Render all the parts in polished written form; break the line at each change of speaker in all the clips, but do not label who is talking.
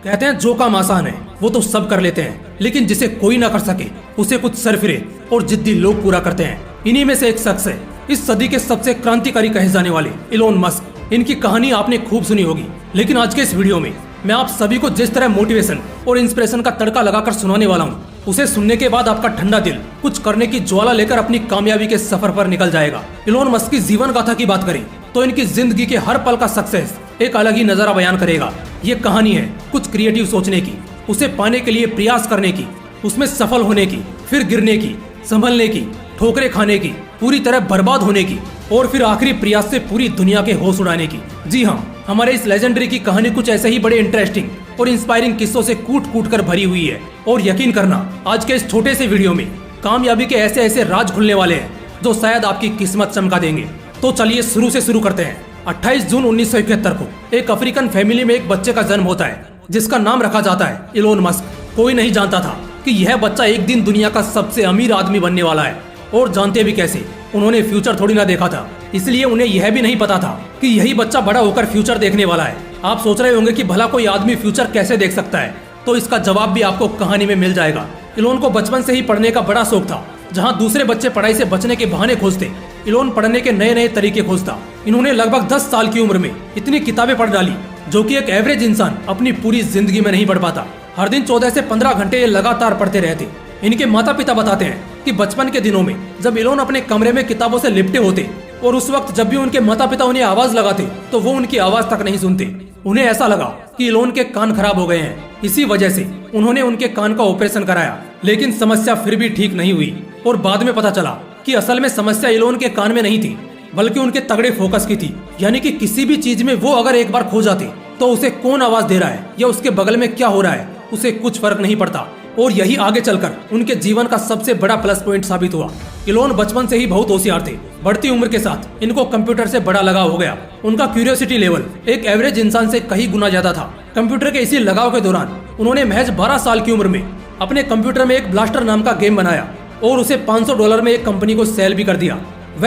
कहते हैं जो काम आसान है वो तो सब कर लेते हैं, लेकिन जिसे कोई ना कर सके उसे कुछ सरफिरे और जिद्दी लोग पूरा करते हैं। इन्हीं में से एक शख्स है इस सदी के सबसे क्रांतिकारी कहे जाने वाले इलोन मस्क। इनकी कहानी आपने खूब सुनी होगी, लेकिन आज के इस वीडियो में मैं आप सभी को जिस तरह मोटिवेशन और इंस्पिरेशन का तड़का लगाकर सुनाने वाला हूँ, उसे सुनने के बाद आपका ठंडा दिल कुछ करने की ज्वाला लेकर अपनी कामयाबी के सफर पर निकल जाएगा। इलोन मस्क की जीवन गाथा की बात करें तो इनकी जिंदगी के हर पल का सक्सेस एक अलग ही नजारा बयान करेगा। ये कहानी है कुछ क्रिएटिव सोचने की, उसे पाने के लिए प्रयास करने की, उसमें सफल होने की, फिर गिरने की, संभलने की, ठोकरें खाने की, पूरी तरह बर्बाद होने की और फिर आखिरी प्रयास से पूरी दुनिया के होश उड़ाने की। जी हाँ, हमारे इस लेजेंडरी की कहानी कुछ ऐसे ही बड़े इंटरेस्टिंग और इंस्पायरिंग किस्सों से कूट कूट कर भरी हुई है। और यकीन करना, आज के इस छोटे से वीडियो में कामयाबी के ऐसे ऐसे राज खुलने वाले हैं जो शायद आपकी किस्मत चमका देंगे। तो चलिए शुरू से शुरू करते हैं। 28 जून 1971 को एक अफ्रीकन फैमिली में एक बच्चे का जन्म होता है जिसका नाम रखा जाता है इलोन मस्क। कोई नहीं जानता था कि यह बच्चा एक दिन दुनिया का सबसे अमीर आदमी बनने वाला है, और जानते भी कैसे, उन्होंने फ्यूचर थोड़ी ना देखा था, इसलिए उन्हें यह भी नहीं पता था कि यही बच्चा बड़ा होकर फ्यूचर देखने वाला है। आप सोच रहे होंगे कि भला कोई आदमी फ्यूचर कैसे देख सकता है, तो इसका जवाब भी आपको कहानी में मिल जाएगा। इलोन को बचपन से ही पढ़ने का बड़ा शौक था। जहाँ दूसरे बच्चे पढ़ाई से बचने के बहाने खोजते, इलोन पढ़ने के नए नए तरीके खोजता। इन्होंने लगभग 10 साल की उम्र में इतनी किताबें पढ़ डाली जो कि एक एवरेज इंसान अपनी पूरी जिंदगी में नहीं पढ़ पाता। हर दिन 14 से 15 घंटे ये लगातार पढ़ते रहते। इनके माता पिता बताते हैं कि बचपन के दिनों में जब इलोन अपने कमरे में किताबों से लिपटे होते और उस वक्त जब भी उनके माता पिता उन्हें आवाज लगाते तो वो उनकी आवाज तक नहीं सुनते। उन्हें ऐसा लगा कि इलोन के कान खराब हो गए हैं। इसी वजह से उन्होंने उनके कान का ऑपरेशन कराया, लेकिन समस्या फिर भी ठीक नहीं हुई। और बाद में पता चला कि असल में समस्या इलोन के कान में नहीं थी, बल्कि उनके तगड़े फोकस की थी। यानी कि किसी भी चीज में वो अगर एक बार खो जाते तो उसे कौन आवाज दे रहा है या उसके बगल में क्या हो रहा है उसे कुछ फर्क नहीं पड़ता। और यही आगे चलकर उनके जीवन का सबसे बड़ा प्लस पॉइंट साबित हुआ। इलोन बचपन से ही बहुत होशियार थे। बढ़ती उम्र के साथ इनको कंप्यूटर से बड़ा लगाव हो गया। उनका क्यूरियोसिटी लेवल एक एवरेज इंसान से कहीं गुना ज्यादा था। कंप्यूटर के इसी लगाव के दौरान उन्होंने महज 12 साल की उम्र में अपने कंप्यूटर में एक ब्लास्टर नाम का गेम बनाया और उसे $500 में एक कंपनी को सेल भी कर दिया।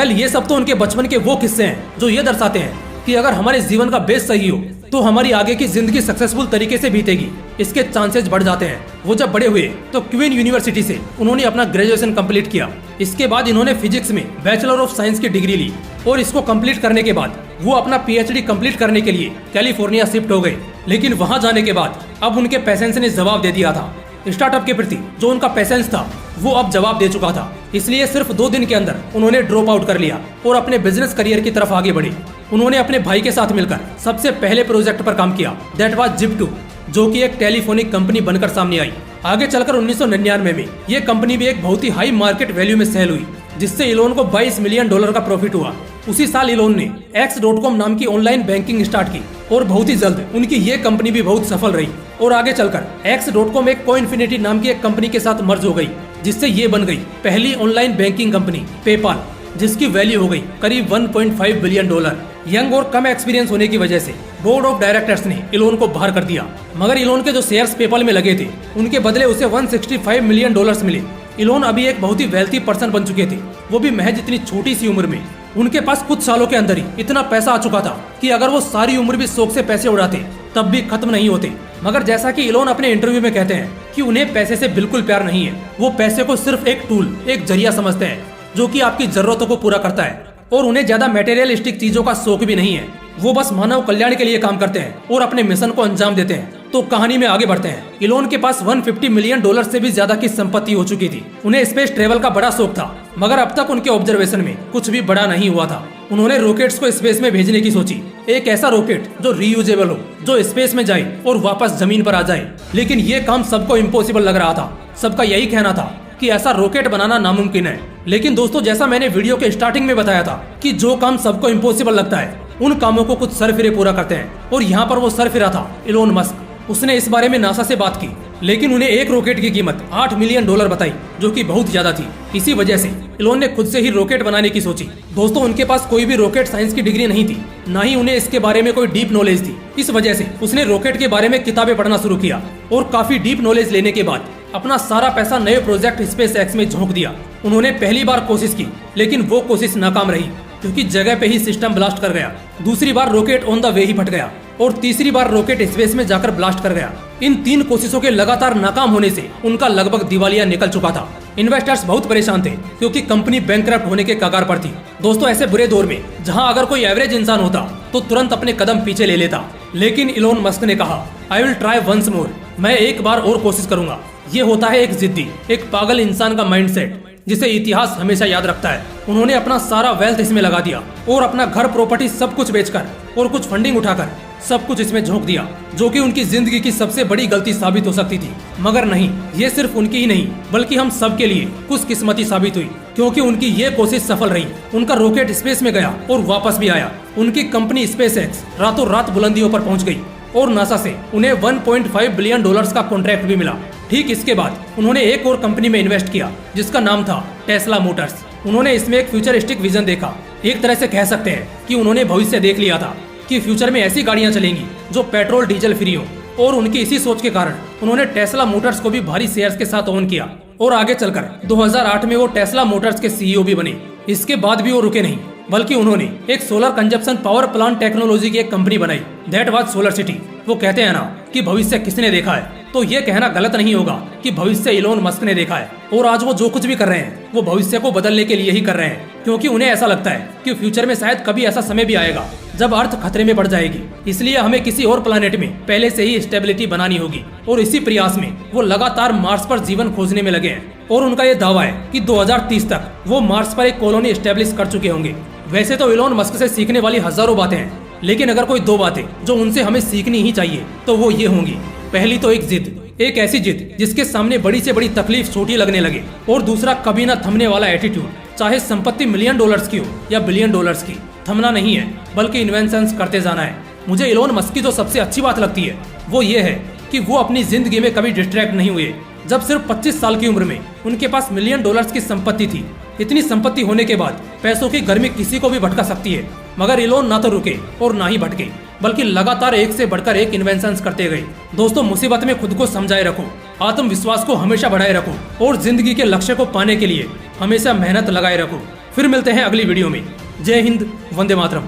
ये सब तो उनके बचपन के वो किस्से हैं जो ये दर्शाते हैं कि अगर हमारे जीवन का बेस सही हो तो हमारी आगे की जिंदगी सक्सेसफुल तरीके से बीतेगी, इसके चांसेस बढ़ जाते हैं। वो जब बड़े हुए तो क्वीन यूनिवर्सिटी से उन्होंने अपना ग्रेजुएशन कंप्लीट किया। इसके बाद इन्होंने फिजिक्स में बैचलर ऑफ साइंस की डिग्री ली और इसको कंप्लीट करने के बाद वो अपना पीएचडी कंप्लीट करने के लिए कैलिफोर्निया शिफ्ट हो गए। लेकिन वहां जाने के बाद अब उनके पेशेंस ने जवाब दे दिया था। स्टार्टअप के प्रति जो उनका पेशेंस था वो अब जवाब दे चुका था। इसलिए सिर्फ 2 दिन के अंदर उन्होंने ड्रॉप आउट कर लिया और अपने बिजनेस करियर की तरफ आगे बढ़े। उन्होंने अपने भाई के साथ मिलकर सबसे पहले प्रोजेक्ट पर काम किया, दैट वाज Zip2, जो कि एक टेलीफोनिक कंपनी बनकर सामने आई। आगे चलकर 1999 में ये कंपनी भी एक बहुत ही हाई मार्केट वैल्यू में सेल हुई, जिससे इलोन को $22 मिलियन का प्रॉफिट हुआ। उसी साल इलोन ने X.com नाम की ऑनलाइन बैंकिंग स्टार्ट की और बहुत ही जल्द उनकी ये कंपनी भी बहुत सफल रही। और आगे चलकर X.com एक कोइन्फिनिटी नाम की एक कंपनी के साथ मर्ज हो गई, जिससे ये बन गई पहली ऑनलाइन बैंकिंग कंपनी पेपाल, जिसकी वैल्यू हो गई करीब $1.5 बिलियन। यंग और कम एक्सपीरियंस होने की वजह से बोर्ड ऑफ डायरेक्टर्स ने इलोन को बाहर कर दिया, मगर इलोन के जो शेयर्स पेपाल में लगे थे उनके बदले उसे $165 मिलियन मिले। इलोन अभी एक बहुत ही वेल्थी पर्सन बन चुके थे, वो भी महज इतनी छोटी सी उम्र में। उनके पास कुछ सालों के अंदर ही इतना पैसा आ चुका था कि अगर वो सारी उम्र भी शौक से पैसे उड़ाते तब भी खत्म नहीं होते। मगर जैसा कि इलोन अपने इंटरव्यू में कहते हैं कि उन्हें पैसे से बिल्कुल प्यार नहीं है। वो पैसे को सिर्फ एक टूल, एक जरिया समझते हैं जो कि आपकी जरूरतों को पूरा करता है, और उन्हें ज्यादा मटेरियलिस्टिक चीजों का शौक भी नहीं है। वो बस मानव कल्याण के लिए काम करते हैं और अपने मिशन को अंजाम देते हैं। तो कहानी में आगे बढ़ते हैं। इलोन के पास $150 मिलियन से भी ज्यादा की संपत्ति हो चुकी थी। उन्हें स्पेस ट्रेवल का बड़ा शौक था, मगर अब तक उनके ऑब्जर्वेशन में कुछ भी बड़ा नहीं हुआ था। उन्होंने रॉकेट्स को स्पेस में भेजने की सोची, एक ऐसा रॉकेट जो रीयूजेबल हो, जो स्पेस में जाए और वापस जमीन पर आ जाए। लेकिन ये काम सबको इम्पॉसिबल लग रहा था। सबका यही कहना था कि ऐसा रॉकेट बनाना नामुमकिन है। लेकिन दोस्तों, जैसा मैंने वीडियो के स्टार्टिंग में बताया था कि जो काम सबको इम्पॉसिबल लगता है उन कामों को कुछ सरफिरे पूरा करते हैं, और यहाँ पर वो सरफिरा था इलोन मस्क। उसने इस बारे में नासा से बात की, लेकिन उन्हें एक रॉकेट की कीमत $8 मिलियन बताई, जो कि बहुत ज्यादा थी। इसी वजह से इलोन ने खुद से ही रॉकेट बनाने की सोची। दोस्तों, उनके पास कोई भी रॉकेट साइंस की डिग्री नहीं थी, ना ही उन्हें इसके बारे में कोई डीप नॉलेज थी। इस वजह से उसने रॉकेट के बारे में किताबें पढ़ना शुरू किया और काफी डीप नॉलेज लेने के बाद अपना सारा पैसा नए प्रोजेक्ट स्पेस एक्स में झोंक दिया। उन्होंने पहली बार कोशिश की, लेकिन वो कोशिश नाकाम रही क्योंकि जगह पे ही सिस्टम ब्लास्ट कर गया। दूसरी बार रॉकेट ऑन द वे ही फट गया और तीसरी बार रॉकेट स्पेस में जाकर ब्लास्ट कर गया। इन 3 कोशिशों के लगातार नाकाम होने से उनका लगभग दिवालिया निकल चुका था। इन्वेस्टर्स बहुत परेशान थे क्योंकि कंपनी बैंकरप्ट होने के कगार पर थी। दोस्तों, ऐसे बुरे दौर में जहां अगर कोई एवरेज इंसान होता तो तुरंत अपने कदम पीछे ले लेता, लेकिन इलोन मस्क ने कहा, I will try once more, मैं एक बार और कोशिश करूंगा। ये होता है एक जिद्दी, एक पागल इंसान का माइंडसेट जिसे इतिहास हमेशा याद रखता है। उन्होंने अपना सारा वेल्थ इसमें लगा दिया और अपना घर, प्रॉपर्टी सब कुछ बेचकर और कुछ फंडिंग उठाकर सब कुछ इसमें झोंक दिया, जो कि उनकी जिंदगी की सबसे बड़ी गलती साबित हो सकती थी। मगर नहीं, ये सिर्फ उनकी ही नहीं बल्कि हम सब के लिए खुशकिस्मती साबित हुई, क्योंकि उनकी ये कोशिश सफल रही। उनका रॉकेट स्पेस में गया और वापस भी आया। उनकी कंपनी स्पेसएक्स रातों रात बुलंदियों पर पहुंच गई और नासा से उन्हें $1.5 बिलियन का कॉन्ट्रैक्ट भी मिला। ठीक इसके बाद उन्होंने एक और कंपनी में इन्वेस्ट किया जिसका नाम था टेस्ला मोटर्स। उन्होंने इसमें एक फ्यूचरिस्टिक विजन देखा। एक तरह से कह सकते हैं कि उन्होंने भविष्य देख लिया था कि फ्यूचर में ऐसी गाड़ियां चलेंगी जो पेट्रोल डीजल फ्री हो, और उनकी इसी सोच के कारण उन्होंने टेस्ला मोटर्स को भी भारी शेयर्स के साथ ओन किया और आगे चलकर 2008 में वो टेस्ला मोटर्स के सीईओ भी बने। इसके बाद भी वो रुके नहीं, बल्कि उन्होंने एक solar consumption power plant technology की एक कंपनी बनाई, दैट वाज सोलर सिटी। वो कहते हैं ना कि भविष्य किसने देखा है, तो ये कहना गलत नहीं होगा कि भविष्य इलोन मस्क ने देखा है। और आज वो जो कुछ भी कर रहे हैं वो भविष्य को बदलने के लिए ही कर रहे हैं, क्योंकि उन्हें ऐसा लगता है कि फ्यूचर में शायद कभी ऐसा समय भी आएगा जब अर्थ खतरे में पड़ जाएगी। इसलिए हमें किसी और प्लेनेट में पहले से ही स्टेबिलिटी बनानी होगी, और इसी प्रयास में वो लगातार मार्स पर जीवन खोजने में लगे हैं। और उनका ये दावा है कि 2030 तक वो मार्स पर एक कॉलोनी एस्टेब्लिश कर चुके होंगे। वैसे तो इलोन मस्क से सीखने वाली हजारों बातें हैं, लेकिन अगर कोई 2 बातें जो उनसे हमें सीखनी ही चाहिए तो वो ये होंगी। पहली तो एक जिद, एक ऐसी जिद जिसके सामने बड़ी से बड़ी तकलीफ छोटी लगने लगे, और दूसरा कभी ना थमने वाला एटीट्यूड। चाहे संपत्ति $1 मिलियन की हो या $1 बिलियन की, थमना नहीं है बल्कि इन्वेंशंस करते जाना है। मुझे इलोन मस्क की जो सबसे अच्छी बात लगती है वो ये है कि वो अपनी जिंदगी में कभी डिस्ट्रैक्ट नहीं हुए। जब सिर्फ 25 साल की उम्र में उनके पास $1 मिलियन की संपत्ति थी। इतनी संपत्ति होने के बाद पैसों की गर्मी किसी को भी भटका सकती है, मगर इलोन ना तो रुके और ना ही भटके, बल्कि लगातार एक से बढ़कर एक इन्वेंशंस करते गए। दोस्तों, मुसीबत में खुद को समझाए रखो, आत्मविश्वास को हमेशा बढ़ाए रखो और जिंदगी के लक्ष्य को पाने के लिए हमेशा मेहनत लगाए रखो। फिर मिलते हैं अगली वीडियो में। जय हिंद, वंदे मातरम।